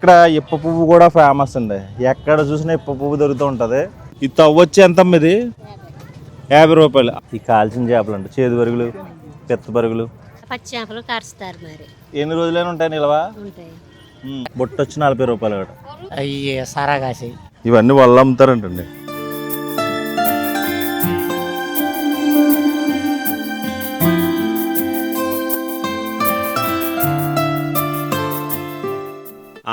ఇక్కడ ఇప్ప పువ్వు కూడా ఫేమస్ అండి. ఎక్కడ చూసినా ఇప్ప పువ్వు దొరుకుతూ ఉంటుంది. ఇది తవ్వొచ్చి ఎంత ఇది 50 రూపాయలు. ఈ కాల్చిన చేపలు అండి, చేదు బరుగులు, పెత్త బరుగులు, పచ్చి చేపలు కరుస్తారు. మరి ఎన్ని రోజులైనా ఉంటాయి నిలవా? ఉంటాయి. బొట్టు వచ్చి 40 రూపాయలు అక్కడ. అయ్యి సారాగాసి ఇవన్నీ వాళ్ళు అమ్ముతారంటండి.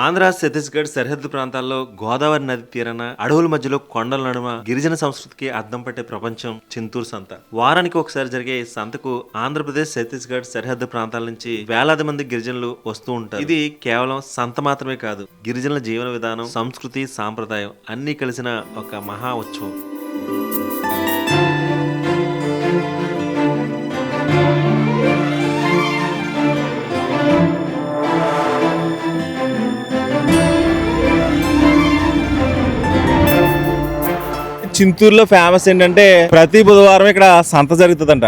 ఆంధ్ర ఛత్తీస్గఢ్ సరిహద్దు ప్రాంతాల్లో గోదావరి నది తీరాన అడవుల మధ్యలో కొండల నడుమ గిరిజన సంస్కృతికి అద్దం పట్టే ప్రపంచం చింతూరు సంత. వారానికి ఒకసారి జరిగే ఈ సంతకు ఆంధ్రప్రదేశ్ ఛత్తీస్గఢ్ సరిహద్దు ప్రాంతాల నుంచి వేలాది మంది గిరిజనులు వస్తూ ఉంటారు. ఇది కేవలం సంత మాత్రమే కాదు, గిరిజనుల జీవన విధానం, సంస్కృతి, సాంప్రదాయం అన్నీ కలిసిన ఒక మహా ఉత్సవం. చింతూరులో ఫేమస్ ఏంటంటే ప్రతి బుధవారం ఇక్కడ సంత జరుగుతుందంట.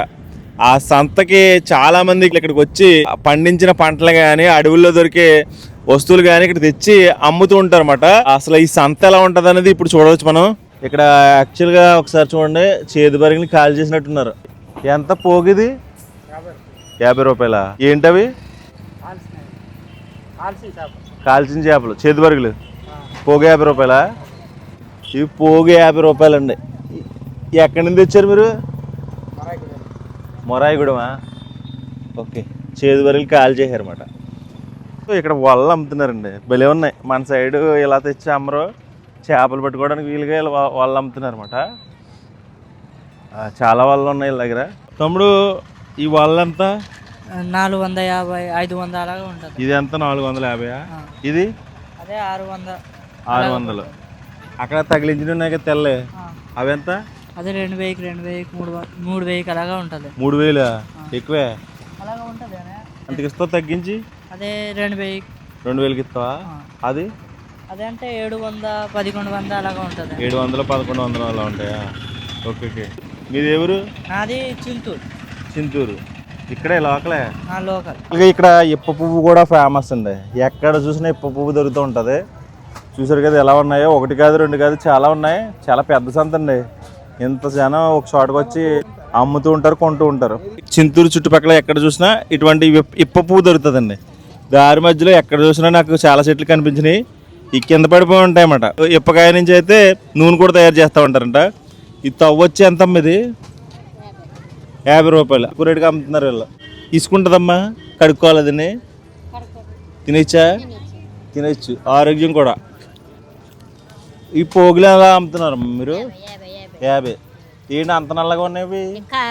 ఆ సంతకి చాలా మంది ఇక్కడికి వచ్చి పండించిన పంటలు కానీ అడవుల్లో దొరికే వస్తువులు కానీ ఇక్కడ తెచ్చి అమ్ముతూ ఉంటారు అన్నమాట. అసలు ఈ సంత ఎలా ఉంటుంది అనేది ఇప్పుడు చూడవచ్చు మనం. ఇక్కడ యాక్చువల్గా ఒకసారి చూడండి, చేదు బరిగిని కాల్ చేసినట్టున్నారు. ఎంత పోగిది? 50 రూపాయల. ఏంటవి? కాల్చిన చేపలు, చేదు బరుగులు. పోగు 50 రూపాయల. ఇవి పోగు 50 రూపాయలండి. ఎక్కడి నుంచి తెచ్చారు మీరు? మొరాయిగూడమా? ఓకే. చేదు బరుగులు కాల్ చేశారన్నమాట. సో ఇక్కడ వలలు అమ్ముతున్నారండి, భలే ఉన్నాయి. మన సైడు ఇలా తెచ్చి అమ్మరు, చేపలు పట్టుకోవడానికి వీలుగా ఇలా వలలు అమ్ముతున్నారు అనమాట. చాలా వలలు ఉన్నాయి వీళ్ళ దగ్గర. తమ్ముడు, ఈ వలలు ఎంత? 450, 500 అలాగా ఉంటుంది. ఇది ఎంత? 450. ఇది అదే 600. 600. అక్కడ తగిలించిన ఉన్నాయి కదా తెల్లే, అవి ఎంత? అదే 2000, 3000 అలాగా ఉంటుంది. 3000 ఎక్కువే అలాగా ఉంటుంది. అంతకి ఇస్తావు తగ్గించి? అదే 2000. 2000కి ఇస్తావా? అది అదే అంటే 700, 1100 అలాగా ఉంటుంది. 700, 1100 అలా ఉంటాయా? Okay okay. మీది ఎవరు? నాది చింతూరు. చింతూరు. ఇక్కడే లోకలే. లోకల్. ఇక్కడ ఇప్ప పువ్వు కూడా ఫేమస్ అండి. ఎక్కడ చూసినా ఇప్ప పువ్వు దొరుకుతూ ఉంటుంది. చూసారు కదా ఎలా ఉన్నాయో, 1 కాదు 2 కాదు, చాలా ఉన్నాయి. చాలా పెద్ద సంత అండి. ఇంత జనం ఒక చోటకు వచ్చి అమ్ముతూ ఉంటారు, కొంటూ ఉంటారు. చింతూరు చుట్టుపక్కల ఎక్కడ చూసినా ఇటువంటి ఇప్ప పువ్వు దొరుకుతుందండి. దారి మధ్యలో ఎక్కడ చూసినా నాకు చాలా చెట్లు కనిపించినాయి. ఈ కింద పడిపోయి ఉంటాయన్నమాట. ఇప్పకాయ నుంచి అయితే నూనె కూడా తయారు చేస్తూ ఉంటారంట. ఇది తవ్వొచ్చి ఎంత ఇది 50 రూపాయలు. రేటుగా అమ్ముతున్నారు వీళ్ళు. తీసుకుంటుందమ్మా, కడుక్కోవాలి, దీన్ని తినచ్చా? తినచ్చు, ఆరోగ్యం కూడా. ఈ పోగులు ఎలా అమ్ముతున్నారు మీరు? 50. ఏంటి అంత నల్లగా ఉన్నాయి?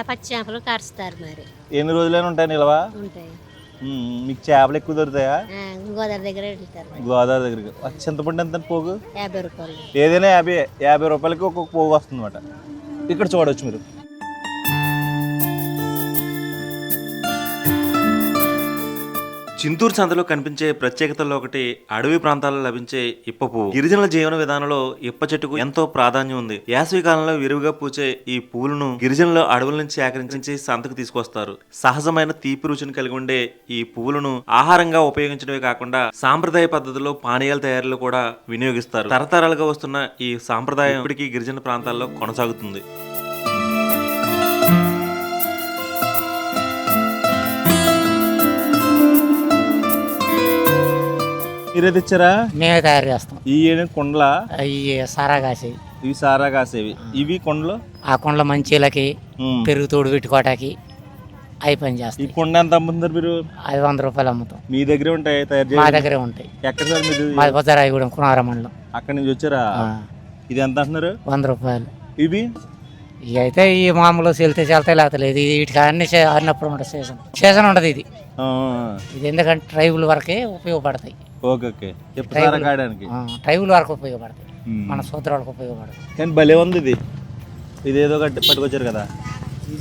పచ్చి చేపలు కరుస్తారు. మరి ఎన్ని రోజులైనా ఉంటాయి నిలవా? ఉంటాయి. మీకు చేపలు ఎక్కువ దొరుకుతాయా? గోదావరి దగ్గర వెళ్తారు. గోదావరి దగ్గరికి. చింతపండు ఎంత పోగు? 50 రూపాయలు. ఏదైనా 50 రూపాయలకి ఒక్కొక్క పోగు వస్తుంది అన్నమాట. ఇక్కడ చూడవచ్చు మీరు. చింతూరు సంతలో కనిపించే ప్రత్యేకతల్లో ఒకటి అడవి ప్రాంతాల్లో లభించే ఇప్ప పువ్వు. గిరిజనుల జీవన విధానంలో ఇప్ప చెట్టుకు ఎంతో ప్రాధాన్యం ఉంది. వేసవి కాలంలో విరివిగా పూచే ఈ పువ్వులను గిరిజనులు అడవుల నుంచి సేకరించి సంతకు తీసుకొస్తారు. సహజమైన తీపి రుచిని కలిగి ఉండే ఈ పువ్వులను ఆహారంగా ఉపయోగించడమే కాకుండా సాంప్రదాయ పద్ధతిలో పానీయాల తయారీలో కూడా వినియోగిస్తారు. తరతరాలుగా వస్తున్న ఈ సాంప్రదాయం ఇప్పటికీ గిరిజన ప్రాంతాల్లో కొనసాగుతుంది. మీరే తెచ్చారా? మేమే తయారు చేస్తాం. ఈ కుండలా? అవి సారాగాసి. ఇవి సారా కాసేవి. ఇవి కొండలు? ఆ కొండల మంచీలకి, పెరుగు తోడు పెట్టుకోవటానికి అవి పని చేస్తాం. ఈ కొండ ఎంత అమ్ముతున్నారు మీరు? 100 రూపాయలు అమ్ముతాం. మీ దగ్గరే ఉంటాయి తయారు? మా దగ్గరే ఉంటాయి. ఎక్కడ సార్ మీరు? మాది బొజ్జరాయిగూడెం, కునార మండలం. అక్కడి నుంచి వచ్చారా? ఇది ఎంత అంటున్నారు? 100 రూపాయలు. ఇవి ఇవి అయితే ఈ మామూలు వెళ్తాయి లేకపోతే లేదు. వీటికి అన్ని అన్నప్పుడు ఉంటుంది. సీజన్ ఉండదు ఇది. ఇది ఎందుకంటే ట్రైబుల్ వరకే ఉపయోగపడతాయి. Okay okay. ట్రైబుల్ వరకు ఉపయోగపడతాయి, మన సోదరులకు ఉపయోగపడతాయి. కానీ భలే ఉంది ఇది. ఇదేదో పట్టుకొచ్చారు కదా.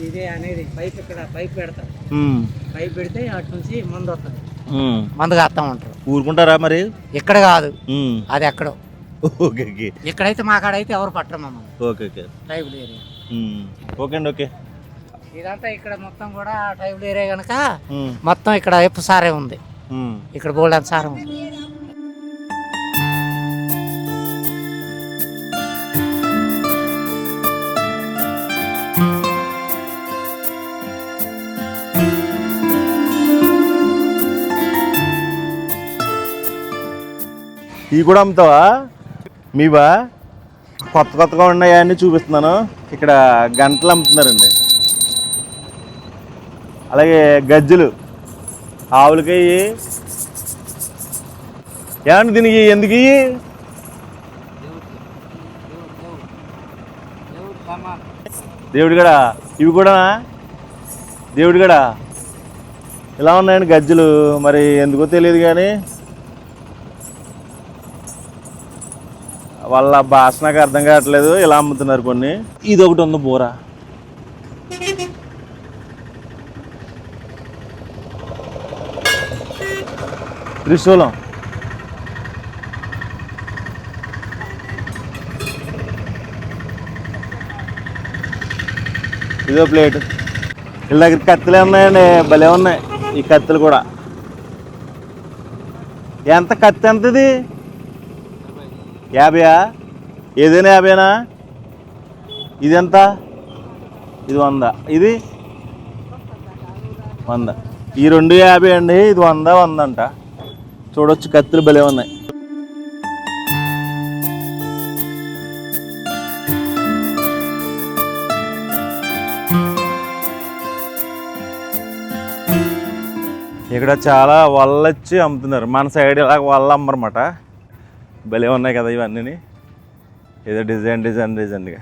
ఇది అనేది పైప్, ఇక్కడ పైప్ పెడతారు. పైప్ పెడితే అటు నుంచి మందు వస్తుంది. మందు కాస్తా ఉంటారు. ఊరుకుంటారా మరి? ఇక్కడ కాదు, అది ఎక్కడో. Okay okay. ఇక్కడైతే మా కాడైతే ఎవరు పట్టరు మమ్మల్ని. Okay okay. Tribal area. Okay అండి. ఓకే. ఇదంతా ఇక్కడ మొత్తం కూడా ట్రైబుల్ ఏరియా కనుక మొత్తం ఇక్కడ ఎప్పు సారే ఉంది. ఇక్కడ బోల్డ్ అంత సారం ఉంది. ఇవి కూడా అమ్ముతావా? మీవా? కొత్త కొత్తగా ఉన్నాయా అని చూపిస్తున్నాను. ఇక్కడ గంటలు అమ్ముతున్నారండి, అలాగే గజ్జలు, ఆవులకి. ఏమండి దీనికి ఎందుకు ఇవి? దేవుడి గడ. ఇవి కూడా దేవుడి గడ. ఇలా ఉన్నాయండి గజ్జలు, మరి ఎందుకో తెలియదు కానీ వాళ్ళ భాష నాకు అర్థం కావట్లేదు. ఇలా అమ్ముతున్నారు కొన్ని. ఇది ఒకటి ఉంది బూర. త్రిశూలం. ఇదో ప్లేట్. వీళ్ళ దగ్గర కత్తులే ఉన్నాయండి, భలే ఉన్నాయి ఈ కత్తులు కూడా. ఎంత కత్తి ఎంతది? 50? ఏదైనా 50నా? ఇది ఎంత? ఇది 100. ఇది 100. ఈ 2 50 అండి. ఇది 100 అంట. చూడొచ్చు, కత్తులు భలే ఉన్నాయి. ఇక్కడ చాలా వల్లొచ్చి అమ్ముతున్నారు. మన సైడ్ ఇలా వల్ల అమ్మరన్నమాట. భలే ఉన్నాయి కదా ఇవన్నీ, ఏదో డిజైన్గా.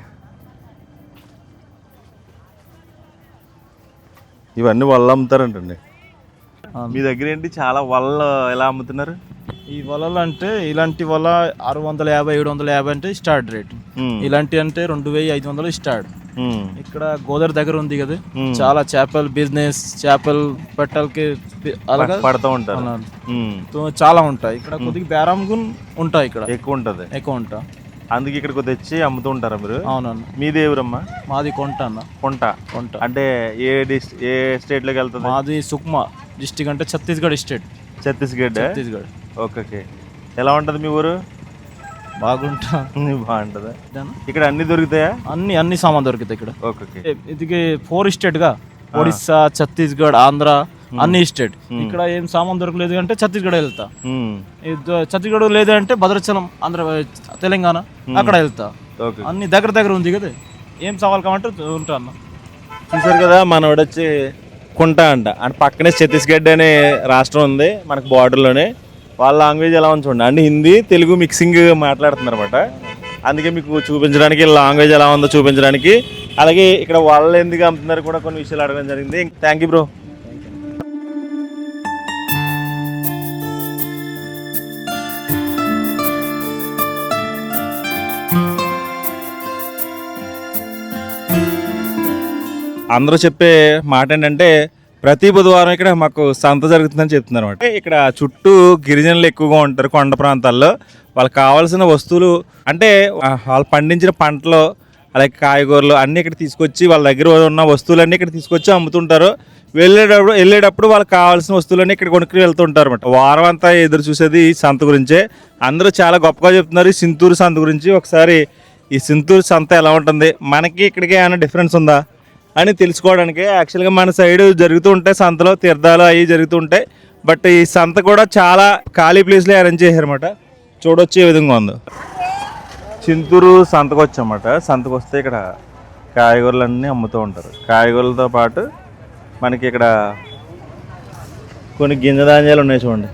ఇవన్నీ వల్ల అమ్ముతారంటండి. మీ దగ్గర ఏంటి చాలా వల్ల ఎలా అమ్ముతున్నారు? ఈ వలలు అంటే ఇలాంటి వల 650 750 అంటే స్టార్ట్ రేట్. ఇలాంటి అంటే 2500 స్టార్ట్. ఇక్కడ గోదావరి దగ్గర ఉంది కదా, చాలా చేపల బిజినెస్, చేపలు పెట్టాలకి అలాగా పడుతూ ఉంటారు. చాలా ఉంటాయి ఇక్కడ. కొద్దిగా బేరం ఉంటాయి ఇక్కడ, ఎక్కువ ఉంటా. అందుకే ఇక్కడికి తెచ్చి అమ్ముతూ ఉంటారా మీరు? అవునన్నా. మీది ఎవరమ్మా? మాది కొంట అన్న. కొంట అంటే ఏ స్టేట్ లోకి వెళ్తుంది? మాది సుక్మా డిస్టిక్, అంటే ఛత్తీస్గఢ్ స్టేట్. ఛత్తీస్గఢ్. ఓకే. ఎలా ఉంటుంది మీ ఊరు? బాగుంటుందా? ఇక్కడ అన్ని దొరుకుతాయా? అన్ని సామాన్ దొరుకుతాయి ఇక్కడ. ఓకే. ఇది 4 స్టేట్ గా, ఒడిస్సా, ఛత్తీస్గఢ్, ఆంధ్ర, అన్ని స్టేట్. ఇక్కడ ఏం సామాన్ దొరకలేదు అంటే ఛత్తీస్గఢ్ వెళ్తా. ఛత్తీస్గఢ్ లేదు అంటే భద్రాచలం, ఆంధ్ర, తెలంగాణ, అక్కడ వెళ్తా. అన్ని దగ్గర ఉంది కదా, ఏం సవాల్ కావాలంటే ఉంటా అన్న. చూసారు కదా, మనోడు వచ్చి కుంట అంట. అంటే పక్కనే ఛత్తీస్గఢ్ అనే రాష్ట్రం ఉంది మనకు బార్డర్లోనే. వాళ్ళ లాంగ్వేజ్ ఎలా ఉంది చూడండి, అంటే హిందీ తెలుగు మిక్సింగ్ మాట్లాడుతున్నారు అనమాట. అందుకే మీకు చూపించడానికి, లాంగ్వేజ్ ఎలా ఉందో చూపించడానికి. అలాగే ఇక్కడ వాళ్ళు ఎందుకు అమ్ముతున్నారు కూడా కొన్ని విషయాలు అడగడం జరిగింది. Thank you bro. అందరూ చెప్పే మాట ఏంటంటే ప్రతి బుధవారం ఇక్కడ మాకు సంత జరుగుతుందని చెప్తున్నారు అనమాట. ఇక్కడ చుట్టూ గిరిజనులు ఎక్కువగా ఉంటారు కొండ ప్రాంతాల్లో. వాళ్ళకి కావాల్సిన వస్తువులు అంటే వాళ్ళు పండించిన పంటలు, అలాగే కాయగూరలు అన్నీ ఇక్కడ తీసుకొచ్చి వాళ్ళ దగ్గర ఉన్న వస్తువులన్నీ ఇక్కడ తీసుకొచ్చి అమ్ముతుంటారు. వెళ్ళేటప్పుడు వాళ్ళకి కావాల్సిన వస్తువులన్నీ ఇక్కడ కొనుక్కుని వెళ్తుంటారు అనమాట. వారం అంతా ఎదురు చూసేది ఈ సంత గురించే. అందరూ చాలా గొప్పగా చెప్తున్నారు ఈ సింతూరు సంత గురించి. ఒకసారి ఈ సింతూరు సంత ఎలా ఉంటుంది, మనకి ఇక్కడికి ఏమైనా డిఫరెన్స్ ఉందా అని తెలుసుకోవడానికి. యాక్చువల్గా మన సైడ్ జరుగుతూ ఉంటాయి సంతలో, తీర్థాలు అవి జరుగుతూ ఉంటాయి. బట్ ఈ సంత కూడా చాలా ఖాళీ ప్లేస్లో అరేంజ్ చేశారన్నమాట. చూడొచ్చు ఏ విధంగా ఉందో. చింతూరు సంతకు వచ్చామన్నమాట. సంతకు వస్తే ఇక్కడ కాయగూరలు అమ్ముతూ ఉంటారు. కాయగూరలతో పాటు మనకి ఇక్కడ కొన్ని గింజ ధాన్యాలు ఉన్నాయి చూడండి.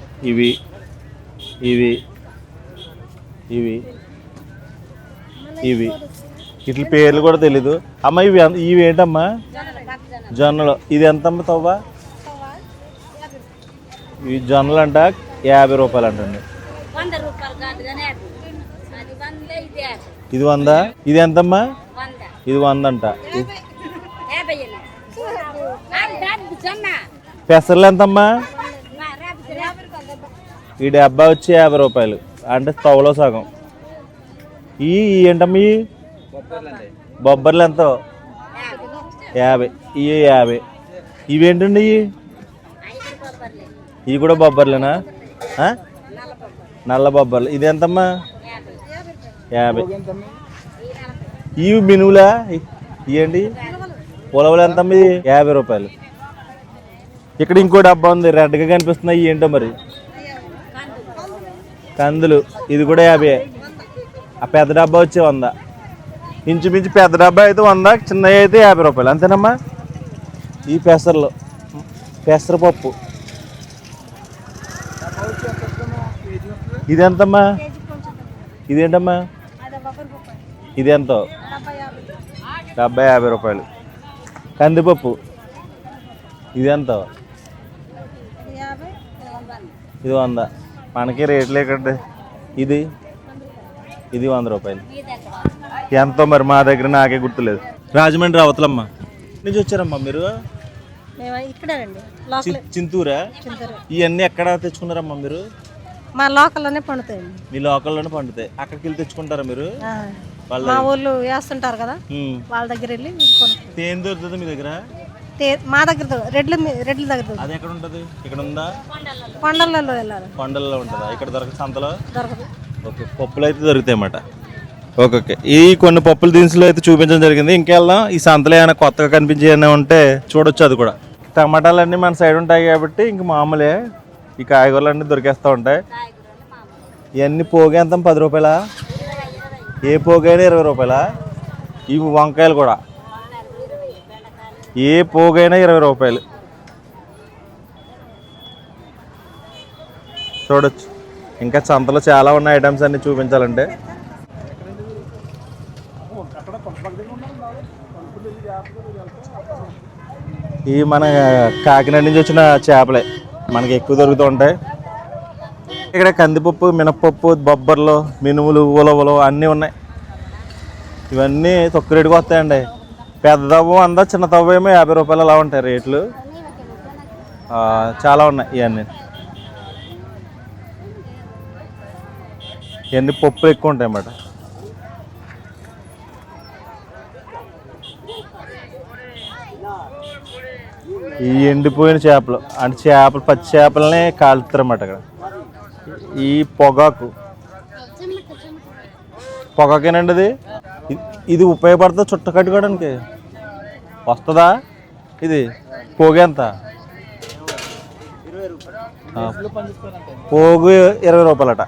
ఇవి ఇట్ల పేర్లు కూడా తెలీదు అమ్మ. ఇవి ఏంటమ్మా? జొన్నలు. ఇది ఎంత అమ్ముతావా? ఈ జొన్నలు అంట 50 రూపాయలు అంటండి. ఇది 100. ఇది ఎంతమ్మా? ఇది 100 అంట. పెసర్లు ఎంతమ్మా? ఈ డబ్బా వచ్చి 50 రూపాయలు, అంటే తవలో సగం. ఈ ఏంటమ్మా? ఈ బొబ్బర్లు ఎంతో? 50. ఇవి 50. ఇవేంటండి? ఇవి కూడా బొబ్బర్లేనా? నల్ల బొబ్బర్లు. ఇది ఎంతమ్మా? 50. ఇవి మినువులా? ఇవేంటి? ఉలవలు ఎంతమ్మా? 50 రూపాయలు. ఇక్కడ ఇంకో డబ్బా ఉంది రెడ్గా కనిపిస్తున్నాయి. ఏంటో మరి కందులు ఇది కూడా 50. ఆ పెద్ద డబ్బా వచ్చి 100. ఇంచుమించు పెద్ద డబ్బా అయితే 100, చిన్నవి అయితే 50 రూపాయలు అంతేనమ్మా. ఈ పెసరలు, పెసరపప్పు ఇది ఎంతమ్మా? ఇదేంటమ్మా? ఇది ఎంతో? 50 రూపాయలు. కందిపప్పు ఇది ఎంతో? ఇది 100. మనకి రేట్లు ఇక్కడ. ఇది 100 రూపాయలు. ఎంతో మరి మా దగ్గర నాకే గుర్తులేదు. రాజమండ్రి అవతలమ్మ నుంచి వచ్చారమ్మా మీరు? చింతూరా? ఇవన్నీ ఎక్కడ తెచ్చుకున్నారమ్మా మీరు? మా లోకల్లోనే పండుతాయండి. మీ లోకల్లోనే పండుతాయి. అక్కడికి వెళ్ళి తెచ్చుకుంటారా మీరు? మా ఊళ్ళు వేస్తుంటారు కదా, వాళ్ళ దగ్గర వెళ్ళి తేనె దొరుకుతుంది మీ దగ్గర? మా దగ్గర రెడ్ల దగ్గర. అది ఎక్కడ ఉంటుంది? ఇక్కడ ఉందా? కొండలలో వెళ్ళాలి. కొండల్లో ఉంటుందా? ఇక్కడ దొరకదు, సంతలో దొరకదు. ఓకే, పప్పులు అయితే దొరుకుతాయి అన్నమాట. Okay okay. ఈ కొన్ని పప్పుల దినుసులు అయితే చూపించడం జరిగింది. ఇంకెళ్దాం. ఈ సంతలో ఏమైనా కొత్తగా కనిపించే ఏమైనా ఉంటే చూడొచ్చు. అది కూడా టమాటాలన్నీ మన సైడ్ ఉంటాయి కాబట్టి ఇంక మామూలే. ఈ కాయగూరలు అన్నీ దొరికేస్తూ ఉంటాయి. ఇవన్నీ పోగు ఎంత? 10 రూపాయలా? ఏ పోగైనా 20 రూపాయలా? ఇవి వంకాయలు కూడా ఏ పోగైనా 20 రూపాయలు. చూడొచ్చు. ఇంకా సంతలో చాలా ఉన్నాయి ఐటమ్స్ అన్ని చూపించాలంటే. ఇవి మన కాకినాడ నుంచి వచ్చిన చేపలే, మనకి ఎక్కువ దొరుకుతూ ఉంటాయి. ఇక్కడ కందిపప్పు, మినపప్పు, బొబ్బర్లు, మినుములు, ఉలవలు అన్నీ ఉన్నాయి. ఇవన్నీ తక్కువ రేటుకి వస్తాయండి. పెద్ద తవ్వ 100, చిన్న తవ్వ ఏమో 50 రూపాయలు అలా ఉంటాయి రేట్లు. చాలా ఉన్నాయి ఇవన్నీ. ఇవన్నీ పప్పులు ఎక్కువ ఉంటాయి అన్నమాట. ఈ ఎండిపోయిన చేపలు అంటే చేపలు, పచ్చి చేపలని కాలుతారన్నమాట అక్కడ. ఈ పొగాకేనండి అది. ఇది ఉపయోగపడుతుంది చుట్ట కట్టుకోవడానికి వస్తుందా? ఇది పోగు ఎంత? పోగు 20 రూపాయలట.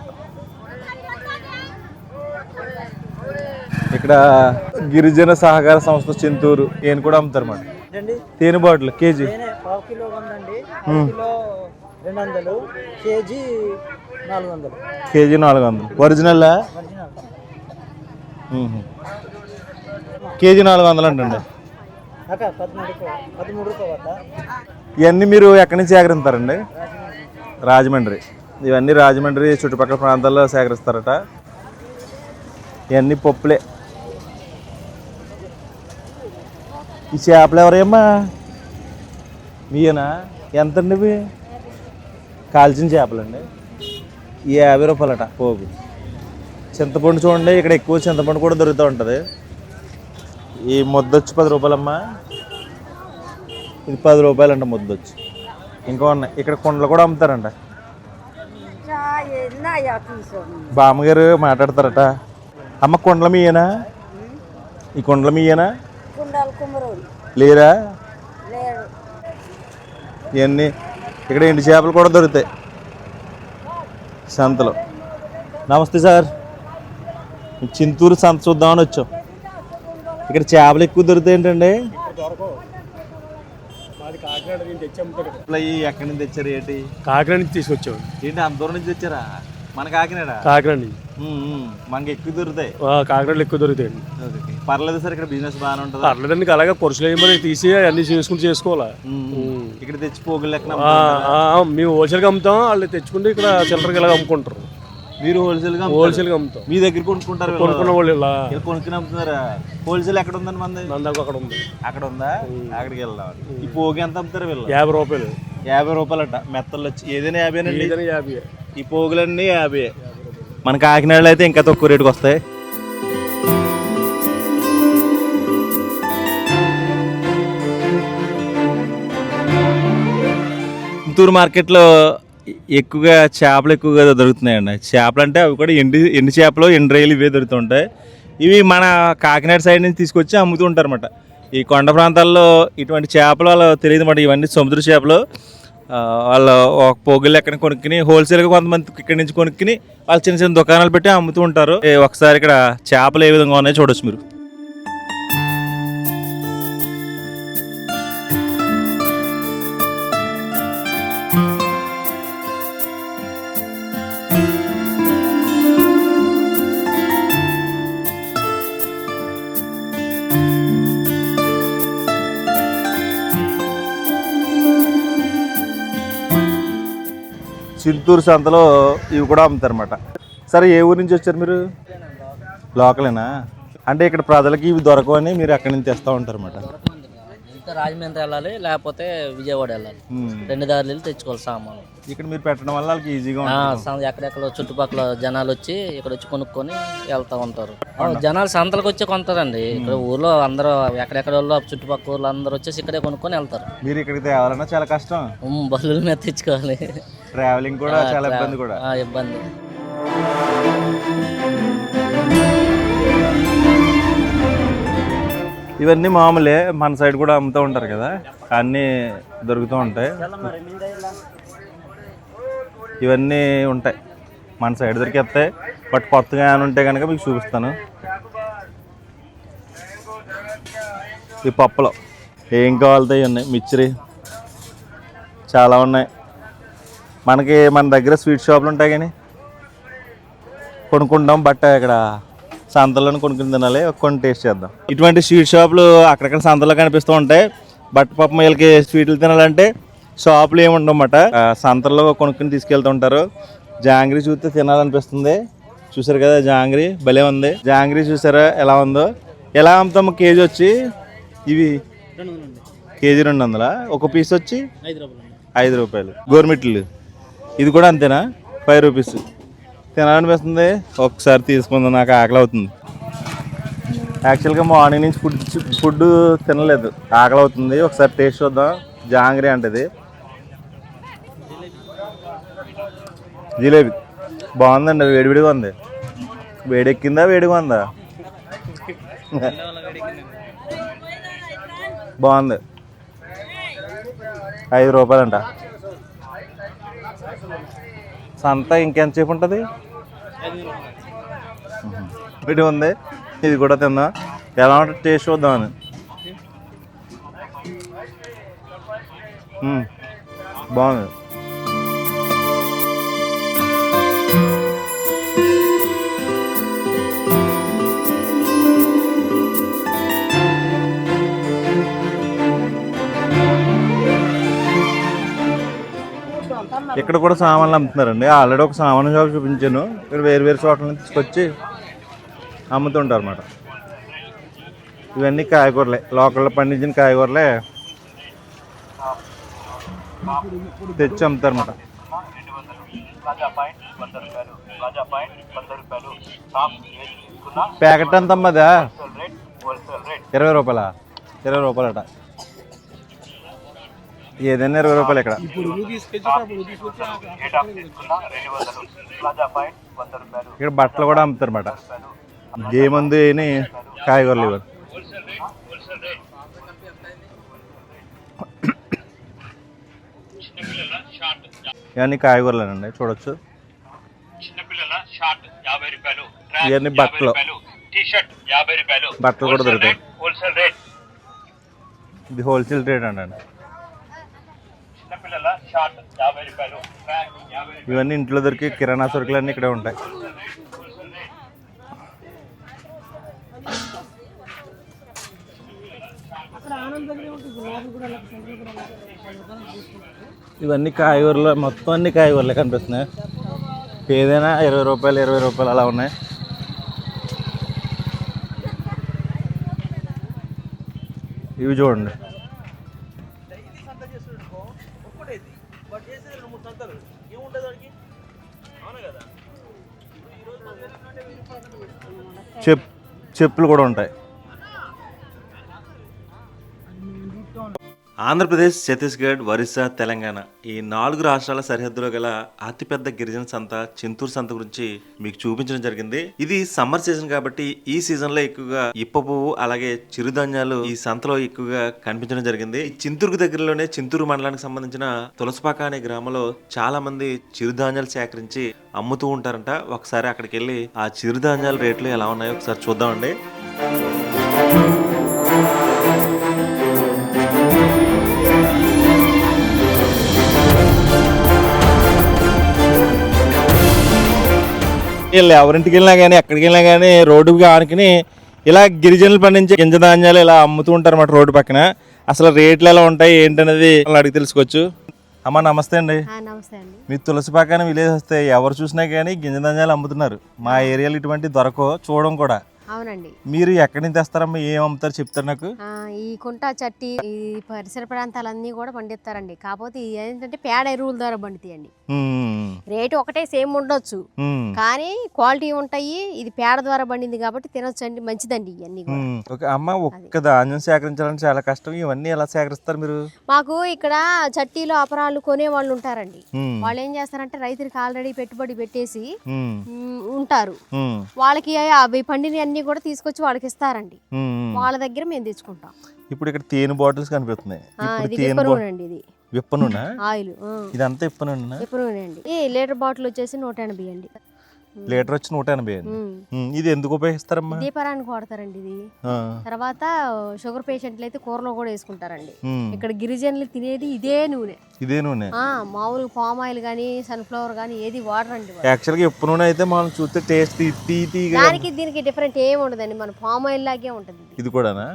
ఇక్కడ గిరిజన సహకార సంస్థ చింతూరు తేనె కూడా అమ్ముతారు అన్నమాట. తేనె bottle KG KG 400. Original KG 400 అంటండి. ఇవన్నీ మీరు ఎక్కడి నుంచి సేకరిస్తారండి? రాజమండ్రి. ఇవన్నీ రాజమండ్రి చుట్టుపక్కల ప్రాంతాల్లో సేకరిస్తారట. ఇవన్నీ పప్పులే. ఈ చేపలు ఎవరేమ్మా? మీయేనా? ఎంతండి ఇవి? కాల్చిన చేపలండి. 50 రూపాయలట పోగు. చింతపండు చూడండి, ఇక్కడ ఎక్కువ చింతపండు కూడా దొరుకుతూ ఉంటుంది. ఈ ముద్దొచ్చి 10 రూపాయలమ్మా. ఇది 10 రూపాయలంట ముద్దొచ్చి. ఇంకా ఉన్నాయి. ఇక్కడ కుండలు కూడా అమ్ముతారంట. బామ్మగారు మాట్లాడతారట. అమ్మ కుండల మీయేనా? ఈ కుండల మీయేనా? లేరా? ఇవన్నీ ఇక్కడ ఎండు చేపలు కూడా దొరుకుతాయి సంతలో. నమస్తే సార్, చింతూరు సంత చూద్దామని వచ్చాం. ఇక్కడ చేపలు ఎక్కువ దొరుకుతాయి ఏంటండి? ఎక్కడి నుంచి తెచ్చారు? ఏంటి కాకినాడ నుంచి తీసుకొచ్చాం. ఏంటి అంత దూరం నుంచి తెచ్చారా? మన కాకినాడ? కాకినాడ నుంచి మనకి ఎక్కువ దొరుకుతాయి. కాకినాడలో ఎక్కువ దొరుకుతాయండి. పర్లేదు సార్, ఇక్కడ బిజినెస్ బాగానే ఉంటుంది. పర్లేదండి, అలాగే కొరసులు ఏమో తీసి అన్ని చేసుకుని చేసుకోవాలా. ఇక్కడ తెచ్చి పోగులు లెక్కన మేము హోల్సేల్గా అమ్ముతాం, వాళ్ళు తెచ్చుకుంటే ఇక్కడ చిల్లరకి ఇలాగ అమ్ముకుంటారు. మీరు హోల్సేల్గా అమ్ముతాం. మీ దగ్గర కొనుక్కుంటారు? కొనుక్కున్న వాళ్ళు ఇలా కొనుక్కుని అమ్ముతున్నారా? హోల్సేల్ ఎక్కడ ఉందండి మంది? నందాకు అక్కడ ఉంది. అక్కడ ఉందా? అక్కడికి వెళ్దాం. ఈ పోగు ఎంత అమ్ముతారు వీళ్ళు? 50 రూపాయలు. 50 రూపాయలట. మెత్తలు వచ్చి ఏదైనా 50 అండి. 50. ఈ పోగులన్నీ 50. మన కాకినాడలో అయితే ఇంకా తక్కువ రేటుకి వస్తాయి. చిత్తూరు మార్కెట్లో ఎక్కువగా చేపలు ఎక్కువగా దొరుకుతున్నాయండి. చేపలు అంటే అవి కూడా ఎండు చేపలు, ఎండు రొయ్యలు ఇవే దొరుకుతుంటాయి. ఇవి మన కాకినాడ సైడ్ నుంచి తీసుకొచ్చి అమ్ముతూ ఉంటారు అన్నమాట. ఈ కొండ ప్రాంతాల్లో ఇటువంటి చేపలు అలా తెలియదు అన్నమాట. ఇవన్నీ సముద్ర చేపలు. వాళ్ళు ఒక పోగులు ఎక్కడ కొనుక్కుని హోల్సేల్గా కొంతమంది ఇక్కడి నుంచి కొనుక్కుని వాళ్ళు చిన్న చిన్న దుకాణాలు పెట్టి అమ్ముతూ ఉంటారు. ఒకసారి ఇక్కడ చేపలు ఏ విధంగా ఉన్నాయో చూడొచ్చు మీరు. చింతూరు సంతలో ఇవి కూడా అమ్ముతారన్నమాట. సరే, ఏ ఊరు నుంచి వచ్చారు మీరు? లోకలేనా? అంటే ఇక్కడ ప్రజలకి ఇవి దొరకవని మీరు అక్కడి నుంచి తెస్తూ ఉంటారన్నమాట. ఇంకా రాజమండ్రి వెళ్ళాలి, లేకపోతే విజయవాడ వెళ్ళాలి. 2 దారులు వెళ్ళి తెచ్చుకోవాలి సామాన్లు. ఇక్కడ మీరు పెట్టడం వల్ల వాళ్ళకి ఈజీగా ఉంటుంది. ఎక్కడెక్కడ చుట్టుపక్కల జనాలు వచ్చి ఇక్కడ వచ్చి కొనుక్కొని వెళ్తూ ఉంటారు. జనాలు సంతలకు వచ్చి కొంటారండి. ఇక్కడ ఊర్లో అందరూ ఎక్కడెక్కడ వాళ్ళు చుట్టుపక్కల ఊర్లో అందరూ వచ్చేసి ఇక్కడే కొనుక్కొని వెళ్తారు. మీరు ఇక్కడికి తేవాలన్నా చాలా కష్టం. బస్సుల మీద తెచ్చుకోవాలి. ట్రావెలింగ్ కూడా చాలా ఇబ్బంది కూడా. ఇబ్బంది. ఇవన్నీ మామూలే, మన సైడ్ కూడా అమ్ముతూ ఉంటారు కదా, అన్నీ దొరుకుతూ ఉంటాయి. ఇవన్నీ ఉంటాయి మన సైడ్ దొరికేస్తాయి. బట్ కొత్తగా ఏమైనా ఉంటే కనుక మీకు చూపిస్తాను. ఈ పప్పులో ఏం కావాలితే ఉన్నాయి. మిక్చరీ చాలా ఉన్నాయి. మన దగ్గర స్వీట్ షాపులు ఉంటాయి కానీ కొనుక్కుంటాం. బట్ ఇక్కడ సంతలోనే కొనుక్కుని తినాలి. కొన్ని టేస్ట్ చేద్దాం. ఇటువంటి స్వీట్ షాపులు అక్కడక్కడ సంతలో కనిపిస్తూ ఉంటాయి. బట్ పాపం వీళ్ళకి స్వీట్లు తినాలంటే షాపులు ఏమి ఉండవన్నమాట. సంతల్లో కొనుక్కుని తీసుకెళ్తూ ఉంటారు. జాంగ్రీ చూస్తే తినాలనిపిస్తుంది. చూసారు కదా, జాంగ్రీ భలే ఉంది. జాంగ్రీ చూసారా ఎలా ఉందో? ఎలా అమ్ముతాము? కేజీ వచ్చి ఇవి కేజీ 200. ఒక పీస్ వచ్చి 5 రూపాయలు. గోర్మిట్లు ఇది కూడా అంతేనా? 5 రూపీస్. తినాలనిపిస్తుంది. ఒకసారి తీసుకుందాం, నాకు ఆకలి అవుతుంది. యాక్చువల్గా మార్నింగ్ నుంచి ఫుడ్ తినలేదు, ఆకలి అవుతుంది. ఒకసారి టేస్ట్ చూద్దాం. జాంగ్రీ అంటది. జిలేబీ బాగుందండి. వేడివేడిగా ఉంది. వేడెక్కిందా వేడిగా ఉందా? బాగుంది. 5 రూపాయలంట. సంత ఇంకెంతసేపు ఉంటుంది? ఇది ఉంది. ఇది కూడా తిందాం. ఎలా ఉంటుంది టేస్ట్ చూద్దామని. బాగుంది. ఇక్కడ కూడా సామాన్లు అమ్ముతున్నారండి. ఆల్రెడీ ఒక సామాన్ షాప్ చూపించాను. ఇక్కడ వేరు చోట్ల నుంచి తీసుకొచ్చి అమ్ముతుంటారు అన్నమాట. ఇవన్నీ కాయగూరలే, లోకల్లో పండించిన కాయగూరలే తెచ్చి అమ్ముతారన్నమాట. ప్యాకెట్ ఎంత అమ్మదా? 20 రూపాయలా? 20 రూపాయలట. ఏదైనా 20 రూపాయలు. ఇక్కడ ఇక్కడ బట్టలు కూడా అమ్ముతారు అన్నమాట. ఏమందు అని కాయగూరలు ఇవ్వరు. ఇవన్నీ కాయగూరలేనండి, చూడొచ్చు. ఇవన్నీ బట్టలు కూడా దొరుకుతాయి. ఇది హోల్సేల్ రేట్ అండి. ఇవన్నీ ఇంట్లో దొరికి కిరాణా సరుకులు అన్నీ ఇక్కడే ఉంటాయి. ఇవన్నీ కాయగూరలు, మొత్తం అన్ని కాయగూరలే కనిపిస్తున్నాయి. ఏదైనా 20 రూపాయలు 20 రూపాయలు అలా ఉన్నాయి. ఇవి చూడండి. చెప్పులు కూడా ఉంటాయి. ఆంధ్రప్రదేశ్, ఛత్తీస్గఢ్, ఒరిస్సా, తెలంగాణ ఈ 4 రాష్ట్రాల సరిహద్దులో గల అతిపెద్ద గిరిజన సంత చింతూరు సంత గురించి మీకు చూపించడం జరిగింది. ఇది సమ్మర్ సీజన్ కాబట్టి ఈ సీజన్ లో ఎక్కువగా ఇప్ప పువ్వు అలాగే చిరుధాన్యాలు ఈ సంతలో ఎక్కువగా కనిపించడం జరిగింది. ఈ చింతూరుకు దగ్గరలోనే చింతూరు మండలానికి సంబంధించిన తులసిపాక అనే గ్రామంలో చాలా మంది చిరుధాన్యాలు సేకరించి అమ్ముతూ ఉంటారంట. ఒకసారి అక్కడికి వెళ్ళి ఆ చిరుధాన్యాల రేట్లు ఎలా ఉన్నాయో ఒకసారి చూద్దామండి. ఎవరింటికి వెళ్ళినా కానీ ఎక్కడికి వెళ్ళినా కానీ రోడ్డుగా ఆనుకుని ఇలా గిరిజనులు పండించే గింజ ధాన్యాలు ఇలా అమ్ముతూ ఉంటారు అన్నమాట రోడ్డు పక్కన. అసలు రేట్లు ఎలా ఉంటాయి ఏంటనేది అడిగి తెలుసుకోవచ్చు. అమ్మ నమస్తే అండి. నమస్తే అండి. మీ తులసిపాకని విలేజ్ వస్తే ఎవరు చూసినా కానీ గింజ ధాన్యాలు అమ్ముతున్నారు. మా ఏరియాలో ఇటువంటి దొరకవు, చూడడం కూడా. అవునండి. మీరు ఎక్కడి నుంచి తెస్తారమ్మా, ఏం అమ్ముతారు చెప్తారు నాకు. ఈ కుంట చట్టి ఈ పరిసర ప్రాంతాలన్నీ కూడా పండిస్తారండి. కాకపోతే ఏంటంటే పేడ ఎరువుల ద్వారా పండుతాయండి. రేటు ఒకటే సేమ్ ఉండొచ్చు కానీ క్వాలిటీ ఉంటాయి. ఇది పేడ ద్వారా పండింది కాబట్టి తినొచ్చు అండి, మంచిదండి ఇవన్నీ. అమ్మ ఒక్క ధాన్యం సేకరించాలంటే చాలా కష్టం. ఇవన్నీ ఎలా సేకరిస్తారు మీరు? మాకు ఇక్కడ చట్టీలో అపరాలు కొనే వాళ్ళు ఉంటారండి. వాళ్ళు ఏం చేస్తారంటే రైతులకు ఆల్రెడీ పెట్టుబడి పెట్టేసి ఉంటారు. వాళ్ళకి అవి పండిన అన్ని కూడా తీసుకొచ్చి వాళ్ళకి ఇస్తారండి. వాళ్ళ దగ్గర మేము తెచ్చుకుంటాం. ఇప్పుడు ఇక్కడ తేనె బాటిల్స్ కనిపిస్తున్నాయి. ఇది విప్ప నూనె ఆయిల్. ఇదంతా విప్ప నూనె. విప్ప నూనె అండి. ఈ లీటర్ బాటిల్ వచ్చేసి 180 అండి. లీటర్ వచ్చి 180 అండి. ఇది ఎందుకు ఉపయోగిస్తారమ్మా? దీపారానికి వాడతారండి ఇది. తర్వాత షుగర్ పేషెంట్లు అయితే కూరలో కూడా వేసుకుంటారండి. ఇక్కడ గిరిజనులు తినేది ఇదే నూనె. ఇదే నూనె. మామూలుగా పామ్ ఆయిల్ గానీ సన్ఫ్లవర్ గానీ ఏది వాడరండి. యాక్చువల్ గా విప్ప నూనె అయితే మనం చూస్తే టేస్ట్ దానికి దీనికి డిఫరెంట్ ఏమి ఉండదండి. మన పామ్ ఆయిల్ లాగే ఉంటది ఇది కూడానా?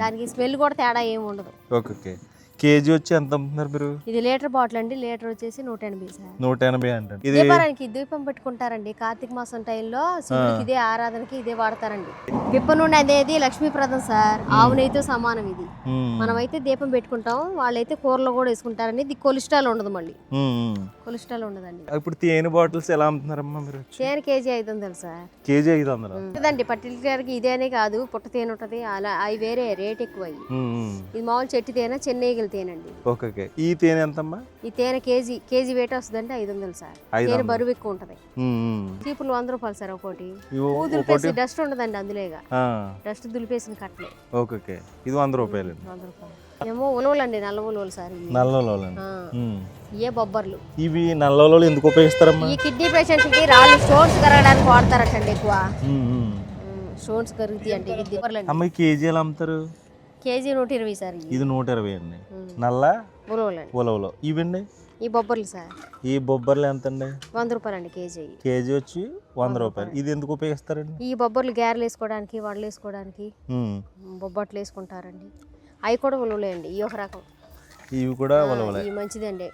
దానికి స్మెల్ కూడా తేడా ఏమి ఉండదు. ఓకే. కేజీ వచ్చి ఎంత అమ్ముతున్నారు మీరు? ఇది లీటర్ బాటిల్ అండి. లీటర్ వచ్చేసి 180 సార్. 180 అంటే దీపారానికి దీపం పెట్టుకుంటారండి. కార్తీక మాసం టైంలో శివుడికి ఇదే ఆరాధనకి ఇదే వాడతారండి. విప్ప నూనె అనేది లక్ష్మీప్రదం సార్. ఆవు నెయ్యితో సమానం ఇది. మనమైతే దీపం పెట్టుకుంటాం, వాళ్ళైతే కూరలో కూడా వేసుకుంటారండి. ఇది కొలెస్ట్రాల్ ఉండదు, మళ్ళీ కొలెస్ట్రాల్ ఉండదండి. ఇప్పుడు తేనె బాటిల్స్ ఎలా అమ్ముతున్నారమ్మా మీరు? తేనె కేజీ 500 సార్. కేజీ 500 ఉంటుందండి. పర్టికులర్ గా ఇదేనే కాదు, పుట్ట తేనె ఉంటది, అలా అవి వేరే రేట్ ఎక్కువ. ఇది మామూలు చెట్టు తేనె, చెన్నైగిల తేనండి. ఓకే. ఈ తేనె ఎంతమ్మా? ఈ తేనె కేజీ వెయిట్ వస్తుందంటే 500 సార్. తేనె బరువు ఎక్కువ ఉంటది. చీపులు 100 రూపాయలు సార్ ఒకటి. దులిపేసి డస్ట్ ఉండదండి అందులోగా. డస్ట్ దులిపేసిన కట్టలే. ఓకే. ఇది 100 రూపాయలు. 100 రూపాయలు. ఏమో ఉలవలండి, నల్ల ఉలవలు సార్. నల్ల ఉలవలు. ఏ బొబ్బర్లు. ఇవి నల్ల ఉలవలు ఎందుకు ఉపయోగిస్తారమ్మా? ఈ కిడ్నీ పేషెంట్స్ కి రాళ్ళు స్టోన్స్ కరగడానికి వాడతారటండి ఎక్కువ. స్టోన్స్ కరుగుతాయి అంటే. అమ్మ కేజీ ఎలా అమ్ముతారు? KG 120 sir. ఇది 120 అండి. నల్ల ఉలవలు. ఇవండి ఈ బొబ్బర్లు సార్. ఈ బొబ్బర్లు ఎంత అండి? 100 రూపాయలు అండి కేజీ. కేజీ వచ్చి 100 రూపాయలు. ఇది ఎందుకు ఉపయోగిస్తారండి? ఈ బొబ్బర్లు గారెలు వేసుకోవడానికి, వడలు వేసుకోవడానికి, బొబ్బట్లు వేసుకుంటారండి. అవి కూడా ఉలవలే అండి. ఈ ఒక రకం. ఇవి కూడా ఉలవలే. ఇవి మంచిదండి,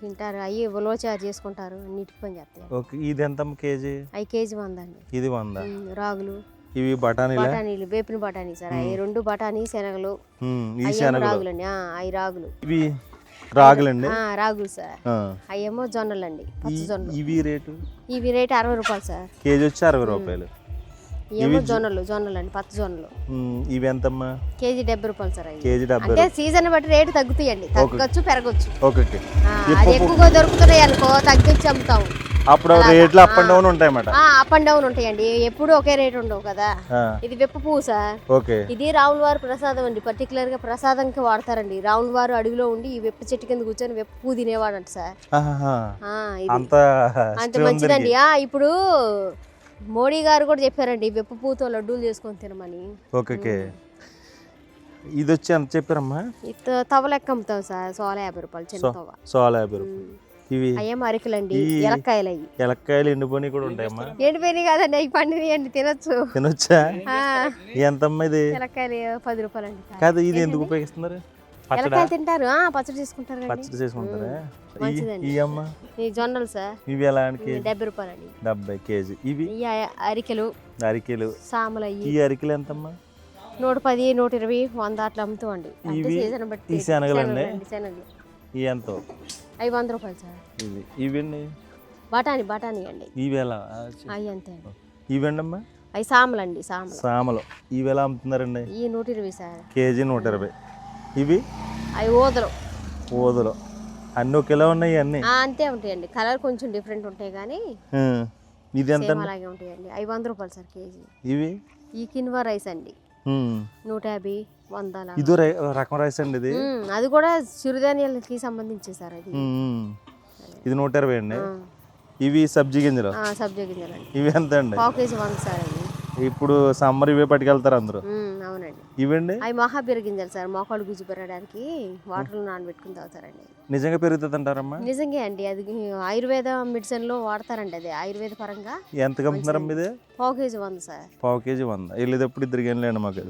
తింటారు. అవి ఉలవ చారు చేసుకుంటారు, అన్నిటికి పని చేస్తాయి. ఓకే. ఇది ఎంత కేజీ? అవి కేజీ 100 అండి. ఇది 100. రాగులు. ఇవి బఠానీలు, వేపిన బఠానీ సార్. అవి 2 బఠానీ శనగలు. రాగులు అండి. అవి రాగులు. ఇవి రాగులండి. రాగులు సార్. అవేమో జొన్నలు అండి, పచ్చ జొన్నలు. ఇవి రేటు 60 రూపాయలు సార్. కేజీ వచ్చి 60 రూపాయలు. ఏమో జొన్నలు అండి, పచ్చ జొన్నలు. ఇవి ఎంతమ్మా? కేజీ 70 రూపాయలు సార్. కేజీ 70. అంటే సీజన్ బట్టి రేటు తగ్గుతాయండి, తగ్గచ్చు పెరగచ్చు. ఓకే. అది ఎక్కువగా దొరుకుతున్నాయి అనుకో తగ్గించి అమ్ముతాం. అప్పుడు రేట్లు అప్ అండ్ డౌన్ ఉంటాయన్నమాట. అప్ అండ్ డౌన్ ఉంటాయండి, ఎప్పుడు ఒకే రేట్ ఉండవు కదా. ఇది విప్ప పువ్వు సార్. ఓకే. ఇది రావుల వారు ప్రసాదం అండి. పర్టికులర్ గా ప్రసాదంకి వాడతారండి. రావుల వారు అడవిలో ఉండి ఈ విప్ప చెట్టు కింద కూర్చొని విప్ప పువ్వు తినేవాడంట సార్. అంత మంచిదండి. ఇప్పుడు మోడీ గారు కూడా చెప్పారండి విప్ప పువ్వుతో లడ్డూలు చేసుకొని తినమని. ఓకే. ఇది వచ్చి ఎంత చెప్పారమ్మా? తవ లెక్క అమ్ముతాం సార్. 50 రూపాయలు చిన్న తవ. 50 రూపాయలు. ఇవి అయ్యేమో అరికలండి, ఎలక్కాయలు. అయ్యి ఎలక్కాయలు ఎండిపోయి కూడా ఉంటాయమ్మా? ఎండిపోయినాయి కాదండి, అవి పండినాయండి, తినొచ్చా? ఎంతమ్మా ఇది? ఎలక్కాయలు 10 రూపాయలు అండి. కాదు, ఇది ఎందుకు ఉపయోగిస్తున్నారు? ఎలక్కాయలు తింటారు, పచ్చడి చేసుకుంటారు. పచ్చడి చేసుకుంటారా? మంచిదండి. ఈ జొన్నలు సార్. ఇవి ఎలా? 70 రూపాయలు అండి. 70 కేజీ. ఇవి అరికెలు సామలు. ఈ అరికెలు ఎంతమ్మా? 110, 120, 100 అట్లా అమ్ముతాం అండి. సీజన్ బట్టి. ఈ శనగలండి? ఈ ఎంత? అవి 100 రూపాయలు సార్. ఇవండి బఠానీ అండి. ఇవి ఎలా? అవి అంతే అండి. ఇవండి అమ్మా? అవి సామలు అండి. సామలు ఇవి ఎలా అమ్ముతున్నారండి? ఈ 120 సార్. కేజీ 120. ఇవి అవి ఊదలు. ఊదలు అన్నీ ఒకేలా ఉన్నాయి అన్నీ. అంతే ఉంటాయండి, కలర్ కొంచెం డిఫరెంట్ ఉంటాయి కానీ ఇది ఎంత సేమ్ అలాగే ఉంటాయండి. అవి 100 రూపాయలు సార్ కేజీ. ఇవి ఈ కిన్వా రైస్ అండి 150, 100 అలా. ఇది రకం రైస్ అండి ఇది. అది కూడా చిరుధాన్యాలకి సంబంధించి సార్ అది. ఇది 120 అండి. ఇవి సబ్జీ గింజలు. సబ్జీ గింజలు అండి. ఇవి ఎంత అండి? పావు కేజీ 100 సార్ అవి. ఇప్పుడు సమ్మర్ ఇవే పట్టుకెళ్తారు అందరూ. అవునండి. ఇవండి అవి మహాబీర గింజలు సార్, మోకాళ్ళు గుజ్జు పెరగడానికి వాటర్లో నానబెట్టుకుని తాగుతారండి. నిజంగా పెరుగుతుంది అంటారమ్మా? నిజంగా అండి, అది ఆయుర్వేద మెడిసిన్ లో వాడతారండి. అది ఆయుర్వేద పరంగా. ఎంత కమ్ముతున్నారమ్మా ఇది? పావు కేజీ 100 సార్. పావు కేజీ 100. వెళ్ళేటప్పుడు 2 గంటలేండి మాకు.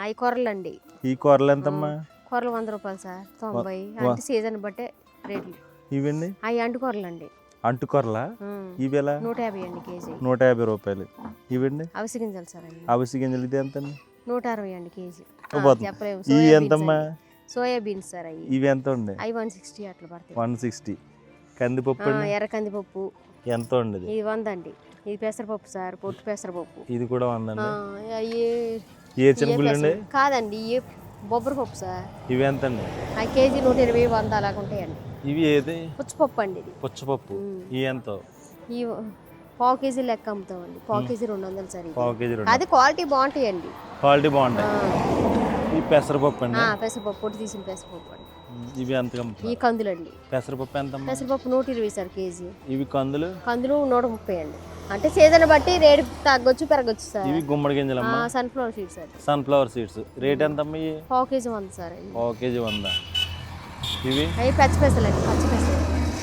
అవి కూరలు అండి. ఈ కూరలు ఎంతమ్మా? కూరలు 100 రూపాయలు సార్, 90. అంటే సీజన్ బట్టే రేట్లు. ఇవండి అవి అంటుకూరలు అండి. అంటుకూరలా? ఇవి ఎలా? 150 అండి కేజీ. 150 రూపాయలు. ఇవండి అవిసి గింజలు సార్ అండి. అవిసి గింజలు ఇది ఎంత అండి? 160 అండి కేజీ. చెప్పలేము. ఇవి ఎంతమ్మా? సోయా బీన్స్ సార్ అవి. ఇవి ఎంత ఉంది? అవి 160 అట్లా పడతాయి. 160. కందిపప్పు అండి? ఎర్ర కందిపప్పు ఎంత ఉండదు? ఇది 100 అండి. ఇది పెసరపప్పు సార్, పొట్టు పెసరపప్పు. ఇది కూడా 100 అండి. ఏ శనగలు అండి? కాదండి, ఏ బొబ్బరి పప్పు సార్. ఇవి ఎంత అండి? ఆ కేజీ 120, 100 అలాగ ఉంటాయండి. ఇవి ఏది? పుచ్చపప్పు అండి ఇది. పుచ్చపప్పు. ఇవి ఎంత? ఈ పావు కేజీ లెక్క అమ్ముతామండి. పావు కేజీ 200 సార్. పావు కేజీ 200. అది క్వాలిటీ బాగుంటాయండి. క్వాలిటీ బాగుంటాయి. ఈ పెసరపప్పు అండి? పెసరపప్పు, పొట్టు తీసిన పెసరపప్పు అండి. ఇవి ఎంత అమ్ముతారు? ఈ కందులు అండి. పెసరపప్పు ఎంత? పెసరపప్పు 120 సార్ కేజీ. ఇవి కందులు? కందులు 130 అండి. అంటే సీజన్ బట్టి రేటు తగ్గొచ్చు పెరగచ్చు సార్. ఇవి గుమ్మడి గింజలమ్మా? సన్ఫ్లవర్ సీడ్స్ అండి. Sunflower seeds. రేట్ ఎంత అమ్మా? పావు కేజీ 100 సార్. పావు కేజీ 100. ఇవి అవి పచ్చి పెసలు అండి.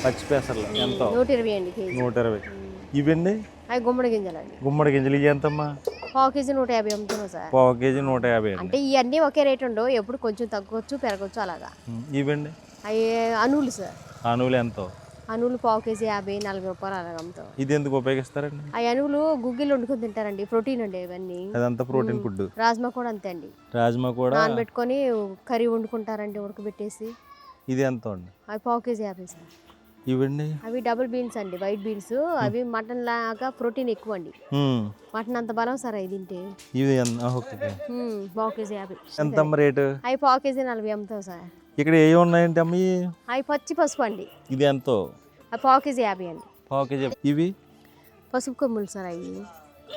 పచ్చి పెసర్లు ఎంత? 120 అండి కేజీ. 120. ఇవండి? అవి గుమ్మడి గింజలు అండి. గుమ్మడి గింజలు ఇవి ఎంతమ్మా? పావు కేజీ 150 అమ్ముతున్నాం సార్. పావు కేజీ 150 అంటే ఇవన్నీ ఒకే రేట్ ఉండవు, ఎప్పుడు కొంచెం తగ్గొచ్చు పెరగచ్చు అలాగా. ఇవండి? అవి అనువులు సార్. అనువులు ఎంతో? అనువులు పావు కేజీ 50, 40 రూపాయలు అలాగ అమ్ముతాం. ఇది ఎందుకు ఉపయోగిస్తారండి? ఆ అనువులు గుగ్గిలు వండుకొని తింటారండి, ప్రోటీన్ అండి ఇవన్నీ. అదంతా ప్రోటీన్ ఫుడ్. రాజ్మా కూడా అంతే అండి. రాజ్మా కూడా నానబెట్టుకొని కర్రీ వండుకుంటారండి ఉడకబెట్టేసి. ఇది ఎంత అండి? అవి పావు కేజీ 50 సార్. ఇవండి? అవి డబుల్ బీన్స్ అండి, వైట్ బీన్స్. అవి మటన్ లాగా ప్రోటీన్ ఎక్కువ అండి. మటన్ అంత బలం సార్ అవి తింటే. ఇది పావు కేజీ 50. ఎంత రేటు? అవి పావు కేజీ 40 అమ్ముతాం సార్. ఇక్కడ ఏ ఉన్నాయంటే అమ్మ? అవి పచ్చి పసుపు అండి. ఇది ఎంతో? అవి పావు కేజీ 50 అండి. పావు కేజీ. ఇవి పసుపు కొమ్ములు సార్ అవి.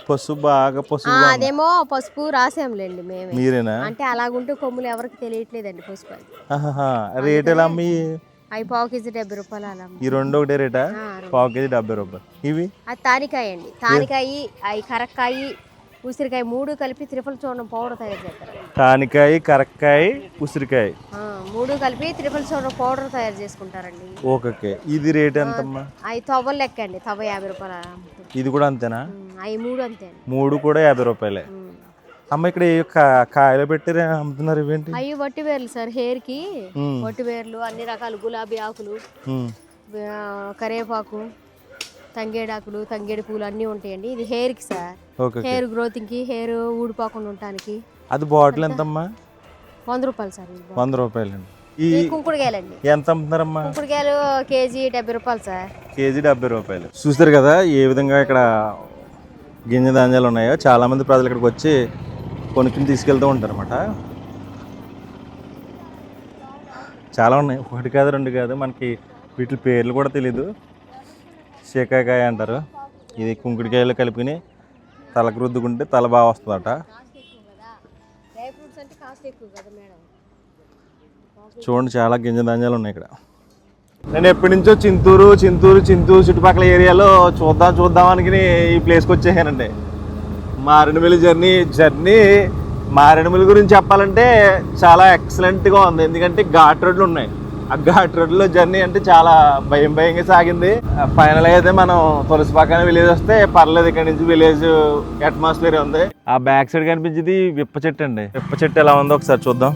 పసుపు బాగా పసుపు. అదేమో పసుపు రాసాంలేండి మేమే. మీరేనా? అంటే అలాగుంటే కొమ్ములు ఎవరికి తెలియట్లేదండి పసుపు అది. రేట్ ఎలా అమ్మి? అవి పావు కేజీ 70 రూపాయలు అలా. ఈ రెండు ఒకటే రేటా? పావు కేజీ 70 రూపాయలు. ఇవి? అది తానికాయ అండి. తానికాయ, అవి కరక్కాయ, ఉసిరికాయ 3 కలిపి త్రిఫల చూర్ణం పౌడర్ తయారు చేస్తారు. తానికాయ, కరక్కాయ, ఉసిరికాయ 3 కలిపి త్రిఫల చూర్ణం పౌడర్ తయారు చేసుకుంటారండి. ఓకే. ఇది రేట్ ఎంతమ్మా? అవి తవ్వలు లెక్క అండి, తవ్వ 50 రూపాయలు. ఇది కూడా అంతేనా? అవి 3 అంతే అండి. 3 కూడా 50 రూపాయలే. అమ్మ ఇక్కడ కాయలు పెట్టి అమ్ముతున్నారు. ఇవేంటి? అవి వట్టి వేర్లు సార్, హెయిర్ కి వట్టి వేర్లు, అన్ని రకాలు గులాబీ ఆకులు, కరివేపాకు, తంగేడాకులు, తంగేడు పూలు అన్నీ ఉంటాయండి. ఇది హెయిర్ కి సార్, హెయిర్ గ్రోతింగ్ కి, హెయిర్ ఊడిపోకుండా ఉండటానికి. అది బాటిల్ ఎంతమ్మా? 100 రూపాయలు సార్. 100 రూపాయలండి. ఈ కుంకుడుకాయలండి ఎంత అమ్ముతున్నారమ్మా? కుంకుడుకాయలు కేజీ 70 రూపాయలు సార్. కేజీ 70 రూపాయలు. చూస్తారు కదా ఏ విధంగా ఇక్కడ గింజ ధాన్యాలు ఉన్నాయో. చాలా మంది ప్రజలు ఇక్కడికి వచ్చి కొనుక్కుని తీసుకెళ్తూ ఉంటారు అన్నమాట. చాలా ఉన్నాయి, 1 కాదు 2 కాదు. మనకి వీటి పేర్లు కూడా తెలీదు. శేకాకాయ అంటారు. ఇది కుంకుడికాయలు కలుపుకుని తలకు రుద్దుకుంటే తల బాగా వస్తుందట. చూడండి చాలా గింజ ధాన్యాలు ఉన్నాయి ఇక్కడ. నేను ఎప్పటి నుంచో చింతూరు చుట్టుపక్కల ఏరియాలో చూద్దామని ఈ ప్లేస్కి వచ్చేసానండి. మారేడుమిల్లి జర్నీ మారేడుమిల్లి గురించి చెప్పాలంటే చాలా ఎక్సలెంట్గా ఉంది. ఎందుకంటే ఘాట్ రోడ్లు ఉన్నాయి. ఆ ఘాట్ రోడ్లో జర్నీ అంటే చాలా భయంగా సాగింది. ఫైనల్ అయితే మనం తులసిపాకాన విలేజ్ వస్తే పర్లేదు. ఇక్కడ నుంచి విలేజ్ అట్మాస్ఫియర్ ఉంది. ఆ బ్యాక్ సైడ్ కనిపించేది విప్ప చెట్టు అండి. విప్ప చెట్టు ఎలా ఉందో ఒకసారి చూద్దాం.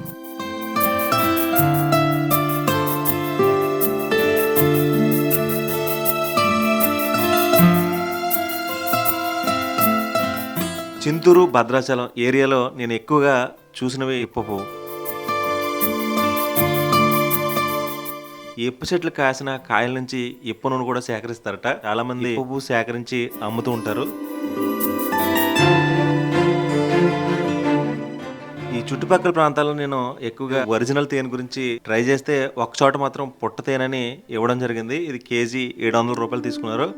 చింతూరు, భద్రాచలం ఏరియాలో నేను ఎక్కువగా చూసినవి ఇప్ప పువ్వు. ఈ ఇప్ప చెట్లు కాసిన కాయల నుంచి ఇప్ప నూనె కూడా సేకరిస్తారట. చాలా మంది ఇప్ప పువ్వు సేకరించి అమ్ముతూ ఉంటారు. ఈ చుట్టుపక్కల ప్రాంతాల్లో నేను ఎక్కువగా ఒరిజినల్ తేనె గురించి ట్రై చేస్తే ఒక చోట మాత్రం పుట్ట తేనెని ఇవ్వడం జరిగింది. ఇది కేజీ 700 రూపాయలు తీసుకున్నారు.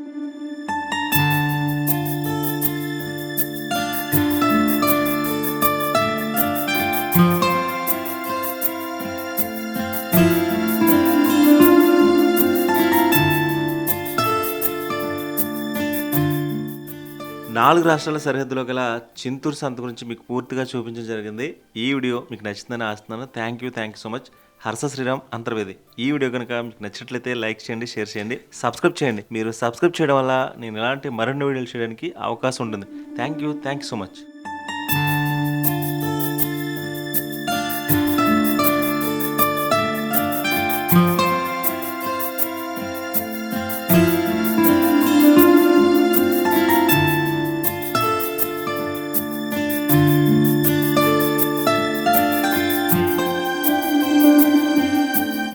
నాలుగు రాష్ట్రాల సరిహద్దులో గల చింతూరు సంత గురించి మీకు పూర్తిగా చూపించడం జరిగింది. ఈ వీడియో మీకు నచ్చిందని ఆస్తున్నాను. Thank you so much. Harsha Sriram Antarvedi. ఈ వీడియో కనుక మీకు నచ్చినట్లయితే లైక్ చేయండి, షేర్ చేయండి, సబ్స్క్రైబ్ చేయండి. మీరు సబ్స్క్రైబ్ చేయడం వల్ల నేను ఇలాంటి మరిన్ని వీడియోలు చేయడానికి అవకాశం ఉంటుంది. Thank you so much.